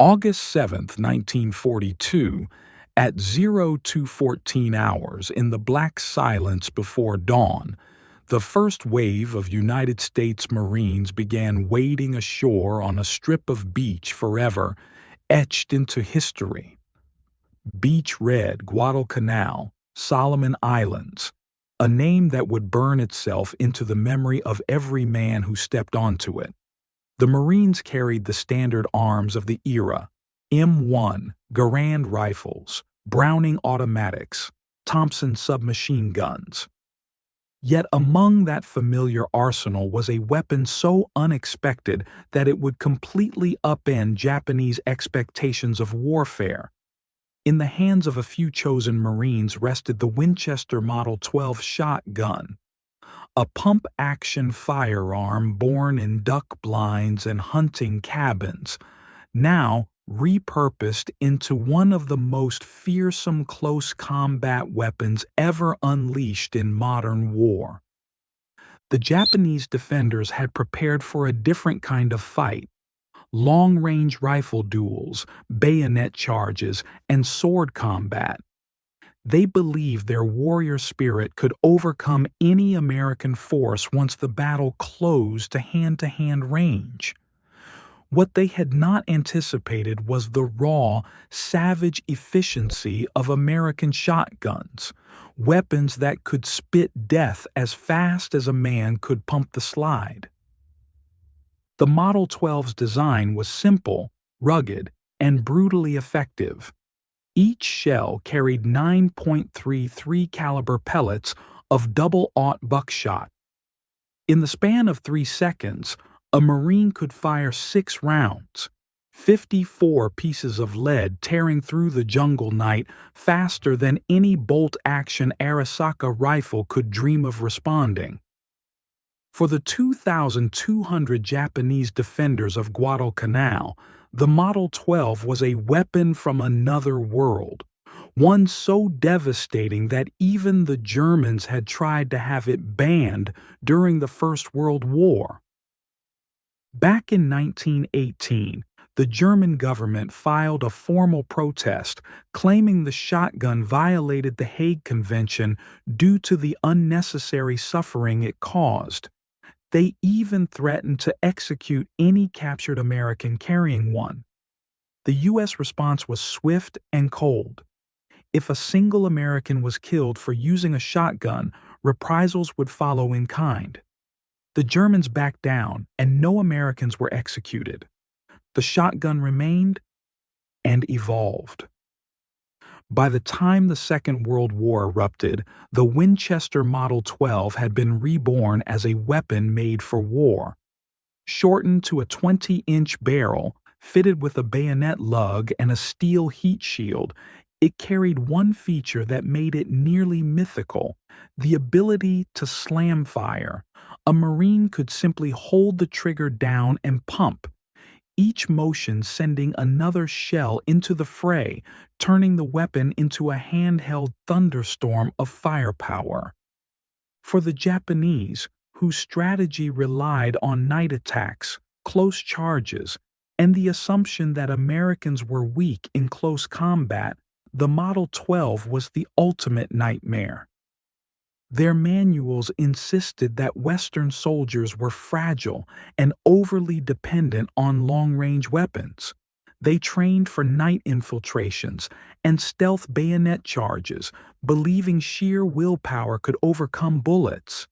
August 7, 1942, at 0214 hours in the black silence before dawn, the first wave of United States Marines began wading ashore on a strip of beach forever etched into history. Beach red Guadalcanal, Solomon Islands, a name that would burn itself into the memory of every man who stepped onto it. The Marines carried the standard arms of the era: M1 Garand rifles, Browning automatics, Thompson submachine guns. Yet among that familiar arsenal was a weapon so unexpected that it would completely upend Japanese expectations of warfare. In the hands of a few chosen Marines rested the Winchester Model 12 shotgun, a pump-action firearm born in duck blinds and hunting cabins, now repurposed into one of the most fearsome close combat weapons ever unleashed in modern war. The Japanese defenders had prepared for a different kind of fight: long-range rifle duels, bayonet charges, and sword combat. They believed their warrior spirit could overcome any American force once the battle closed to hand-to-hand range. What they had not anticipated was the raw, savage efficiency of American shotguns, weapons that could spit death as fast as a man could pump the slide. The Model 12's design was simple, rugged, and brutally effective. Each shell carried 9.33 caliber pellets of double-aught buckshot. In the span of 3 seconds, a Marine could fire 6 rounds, 54 pieces of lead tearing through the jungle night faster than any bolt-action Arisaka rifle could dream of responding. For the 2,200 Japanese defenders of Guadalcanal, the Model 12 was a weapon from another world, one so devastating that even the Germans had tried to have it banned during the First World War. Back in 1918, the German government filed a formal protest claiming the shotgun violated the Hague Convention due to the unnecessary suffering it caused. They even threatened to execute any captured American carrying one. The U.S. response was swift and cold. If a single American was killed for using a shotgun, reprisals would follow in kind. The Germans backed down, and no Americans were executed. The shotgun remained and evolved. By the time the Second World War erupted, the Winchester Model 12 had been reborn as a weapon made for war. Shortened to a 20-inch barrel, fitted with a bayonet lug and a steel heat shield, it carried one feature that made it nearly mythical: the ability to slam fire. A Marine could simply hold the trigger down and pump, each motion sending another shell into the fray, turning the weapon into a handheld thunderstorm of firepower. For the Japanese, whose strategy relied on night attacks, close charges, and the assumption that Americans were weak in close combat, the Model 12 was the ultimate nightmare. Their manuals insisted that Western soldiers were fragile and overly dependent on long-range weapons. They trained for night infiltrations and stealth bayonet charges, believing sheer willpower could overcome bullets.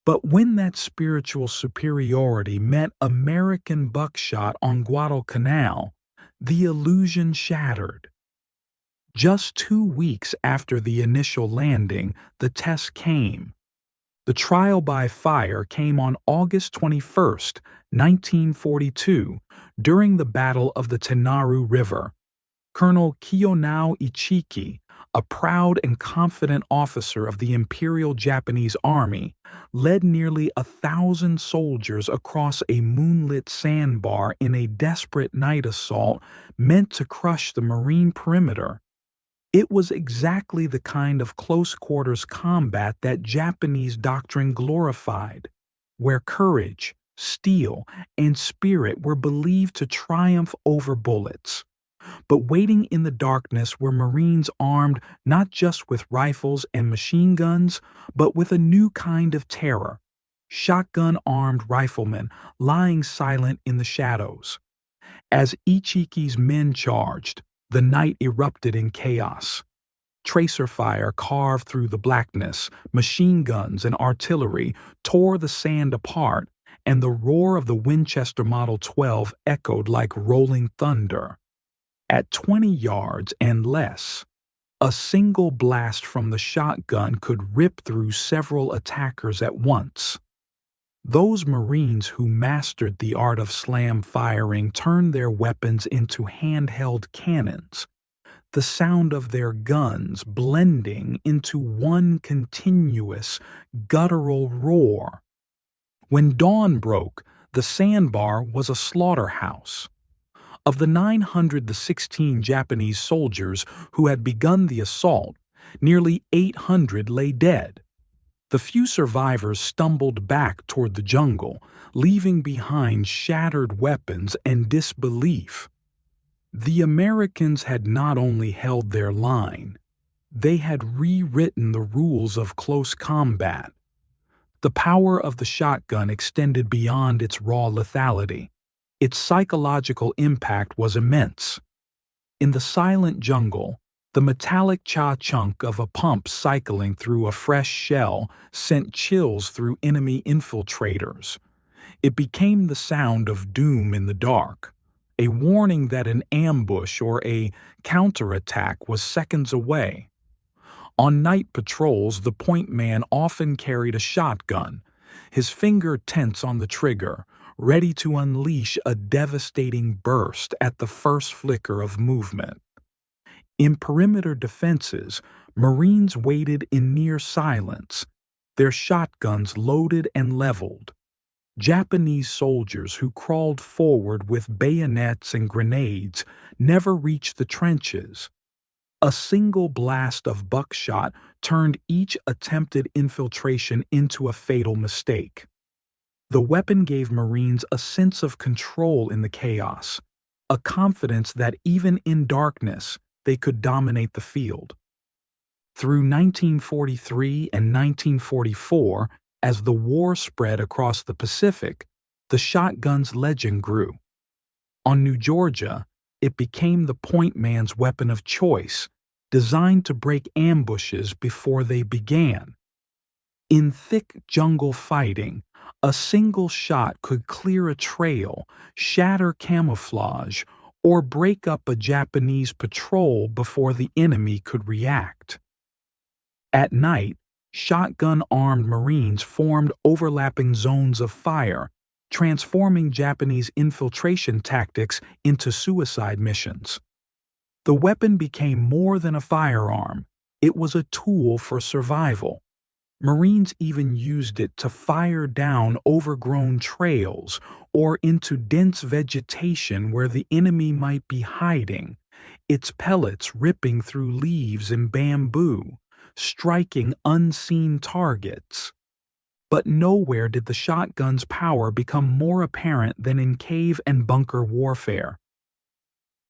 But when that spiritual superiority met American buckshot on Guadalcanal, the illusion shattered. Just 2 weeks after the initial landing, the test came. The trial by fire came on August 21, 1942, during the Battle of the Tenaru River. Colonel Kiyonao Ichiki, a proud and confident officer of the Imperial Japanese Army, led nearly 1,000 soldiers across a moonlit sandbar in a desperate night assault meant to crush the Marine perimeter. It was exactly the kind of close-quarters combat that Japanese doctrine glorified, where courage, steel, and spirit were believed to triumph over bullets. But waiting in the darkness were Marines armed not just with rifles and machine guns, but with a new kind of terror: shotgun-armed riflemen lying silent in the shadows. As Ichiki's men charged, the night erupted in chaos. Tracer fire carved through the blackness, machine guns and artillery tore the sand apart, and the roar of the Winchester Model 12 echoed like rolling thunder. At 20 yards and less, a single blast from the shotgun could rip through several attackers at once. Those Marines who mastered the art of slam firing turned their weapons into handheld cannons, the sound of their guns blending into one continuous, guttural roar. When dawn broke, the sandbar was a slaughterhouse. Of the 916 Japanese soldiers who had begun the assault, nearly 800 lay dead. The few survivors stumbled back toward the jungle, leaving behind shattered weapons and disbelief. The Americans had not only held their line, they had rewritten the rules of close combat. The power of the shotgun extended beyond its raw lethality. Its psychological impact was immense. In the silent jungle, the metallic cha-chunk of a pump cycling through a fresh shell sent chills through enemy infiltrators. It became the sound of doom in the dark, a warning that an ambush or a counterattack was seconds away. On night patrols, the point man often carried a shotgun, his finger tense on the trigger, ready to unleash a devastating burst at the first flicker of movement. In perimeter defenses, Marines waited in near silence, their shotguns loaded and leveled. Japanese soldiers who crawled forward with bayonets and grenades never reached the trenches. A single blast of buckshot turned each attempted infiltration into a fatal mistake. The weapon gave Marines a sense of control in the chaos, a confidence that even in darkness, they could dominate the field. Through 1943 and 1944, as the war spread across the Pacific, the shotgun's legend grew. On New Georgia, it became the point man's weapon of choice, designed to break ambushes before they began. In thick jungle fighting, a single shot could clear a trail, shatter camouflage, or break up a Japanese patrol before the enemy could react. At night, shotgun-armed Marines formed overlapping zones of fire, transforming Japanese infiltration tactics into suicide missions. The weapon became more than a firearm. It was a tool for survival. Marines even used it to fire down overgrown trails or into dense vegetation where the enemy might be hiding, its pellets ripping through leaves and bamboo, striking unseen targets. But nowhere did the shotgun's power become more apparent than in cave and bunker warfare.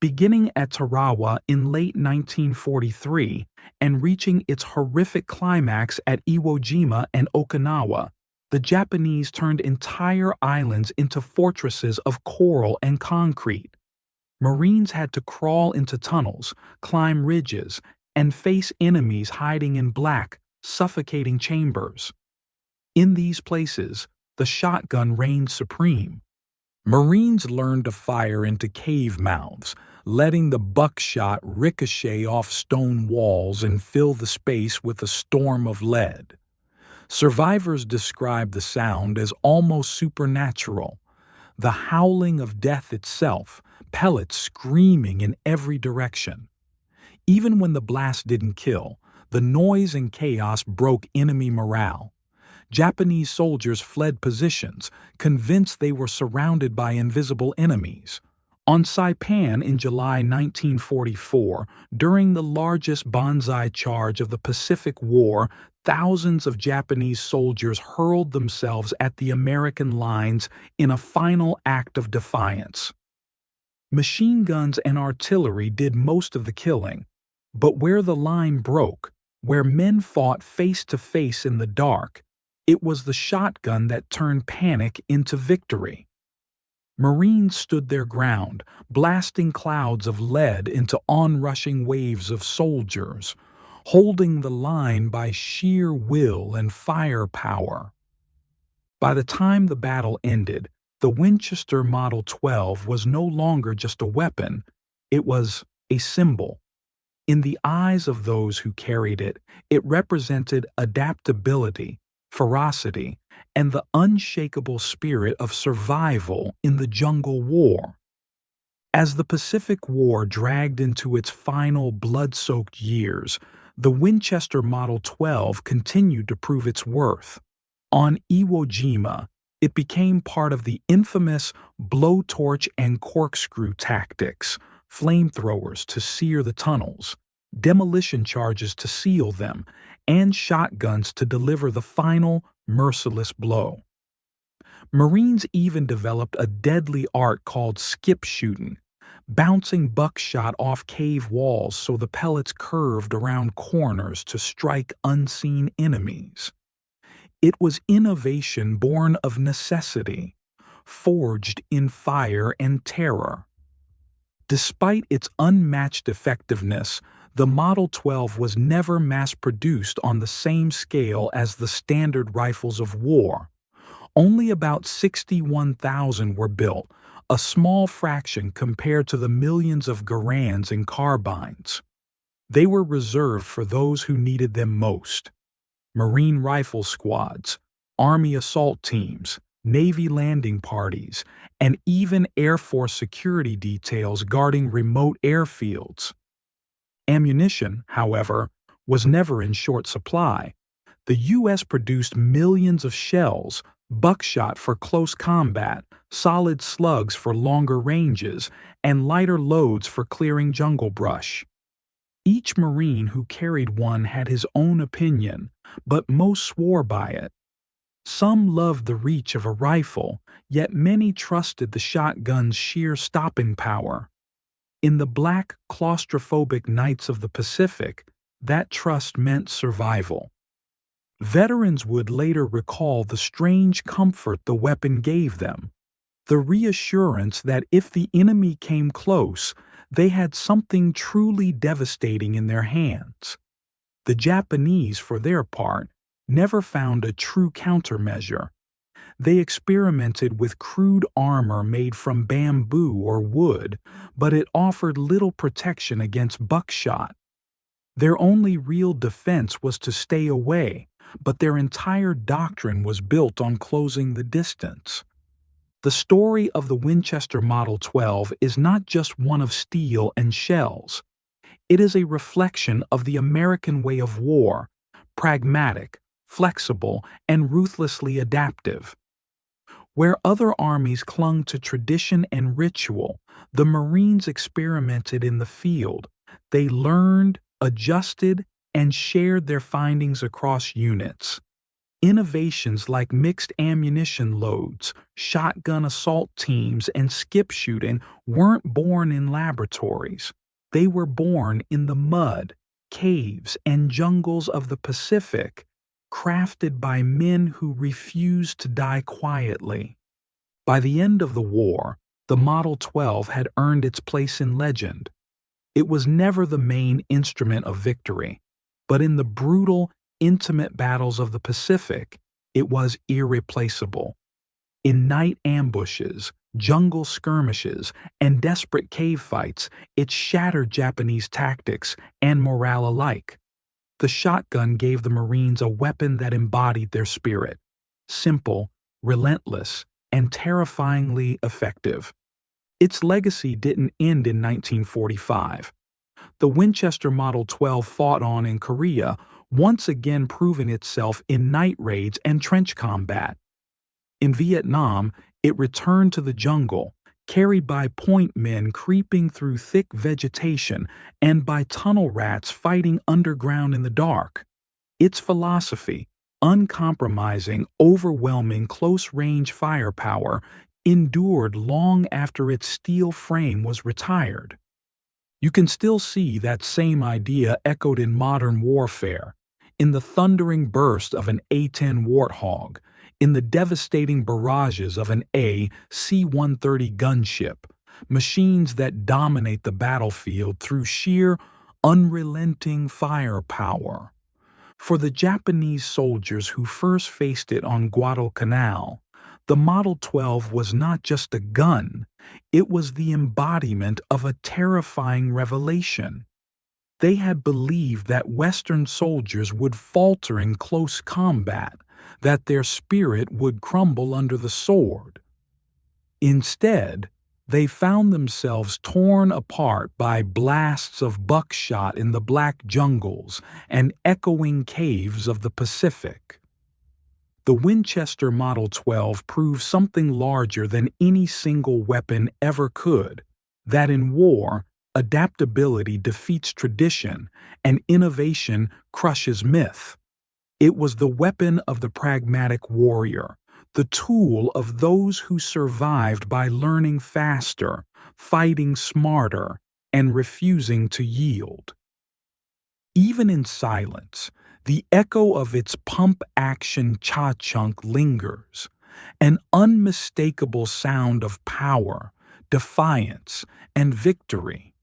Beginning at Tarawa in late 1943 and reaching its horrific climax at Iwo Jima and Okinawa, the Japanese turned entire islands into fortresses of coral and concrete. Marines had to crawl into tunnels, climb ridges, and face enemies hiding in black, suffocating chambers. In these places, the shotgun reigned supreme. Marines learned to fire into cave mouths, letting the buckshot ricochet off stone walls and fill the space with a storm of lead. Survivors described the sound as almost supernatural, the howling of death itself, pellets screaming in every direction. Even when the blast didn't kill, the noise and chaos broke enemy morale. Japanese soldiers fled positions, convinced they were surrounded by invisible enemies. On Saipan in July 1944, during the largest banzai charge of the Pacific War, thousands of Japanese soldiers hurled themselves at the American lines in a final act of defiance. Machine guns and artillery did most of the killing, but where the line broke, where men fought face to face in the dark, it was the shotgun that turned panic into victory. Marines stood their ground, blasting clouds of lead into onrushing waves of soldiers, holding the line by sheer will and firepower. By the time the battle ended, the Winchester Model 12 was no longer just a weapon, it was a symbol. In the eyes of those who carried it, it represented adaptability, ferocity, and the unshakable spirit of survival in the jungle war. As the Pacific War dragged into its final blood-soaked years, the Winchester Model 12 continued to prove its worth. On Iwo Jima, it became part of the infamous blowtorch and corkscrew tactics, flamethrowers to sear the tunnels, demolition charges to seal them, and shotguns to deliver the final, merciless blow. Marines even developed a deadly art called skip shooting, bouncing buckshot off cave walls so the pellets curved around corners to strike unseen enemies. It was innovation born of necessity, forged in fire and terror. Despite its unmatched effectiveness, the Model 12 was never mass-produced on the same scale as the standard rifles of war. Only about 61,000 were built, a small fraction compared to the millions of Garands and carbines. They were reserved for those who needed them most. Marine rifle squads, Army assault teams, Navy landing parties, and even Air Force security details guarding remote airfields. Ammunition, however, was never in short supply. The U.S. produced millions of shells, buckshot for close combat, solid slugs for longer ranges, and lighter loads for clearing jungle brush. Each Marine who carried one had his own opinion, but most swore by it. Some loved the reach of a rifle, yet many trusted the shotgun's sheer stopping power. In the black, claustrophobic nights of the Pacific, that trust meant survival. Veterans would later recall the strange comfort the weapon gave them, the reassurance that if the enemy came close, they had something truly devastating in their hands. The Japanese, for their part, never found a true countermeasure. They experimented with crude armor made from bamboo or wood, but it offered little protection against buckshot. Their only real defense was to stay away, but their entire doctrine was built on closing the distance. The story of the Winchester Model 12 is not just one of steel and shells. It is a reflection of the American way of war, pragmatic, flexible, and ruthlessly adaptive. Where other armies clung to tradition and ritual, the Marines experimented in the field. They learned, adjusted, and shared their findings across units. Innovations like mixed ammunition loads, shotgun assault teams, and skip shooting weren't born in laboratories. They were born in the mud, caves, and jungles of the Pacific, crafted by men who refused to die quietly. By the end of the war, the Model 12 had earned its place in legend. It was never the main instrument of victory, but in the brutal, intimate battles of the Pacific, it was irreplaceable. In night ambushes, jungle skirmishes, and desperate cave fights, it shattered Japanese tactics and morale alike. The shotgun gave the Marines a weapon that embodied their spirit, simple, relentless, and terrifyingly effective. Its legacy didn't end in 1945. The Winchester Model 12 fought on in Korea, once again proving itself in night raids and trench combat. In Vietnam, it returned to the jungle, carried by point men creeping through thick vegetation and by tunnel rats fighting underground in the dark. Its philosophy, uncompromising, overwhelming close-range firepower, endured long after its steel frame was retired. You can still see that same idea echoed in modern warfare, in the thundering burst of an A-10 Warthog, in the devastating barrages of an C-130 gunship, machines that dominate the battlefield through sheer, unrelenting firepower. For the Japanese soldiers who first faced it on Guadalcanal, the Model 12 was not just a gun, it was the embodiment of a terrifying revelation. They had believed that Western soldiers would falter in close combat, that their spirit would crumble under the sword. Instead, they found themselves torn apart by blasts of buckshot in the black jungles and echoing caves of the Pacific. The Winchester Model 12 proved something larger than any single weapon ever could, that in war, adaptability defeats tradition and innovation crushes myth. It was the weapon of the pragmatic warrior, the tool of those who survived by learning faster, fighting smarter, and refusing to yield. Even in silence, the echo of its pump-action cha-chunk lingers, an unmistakable sound of power, defiance, and victory.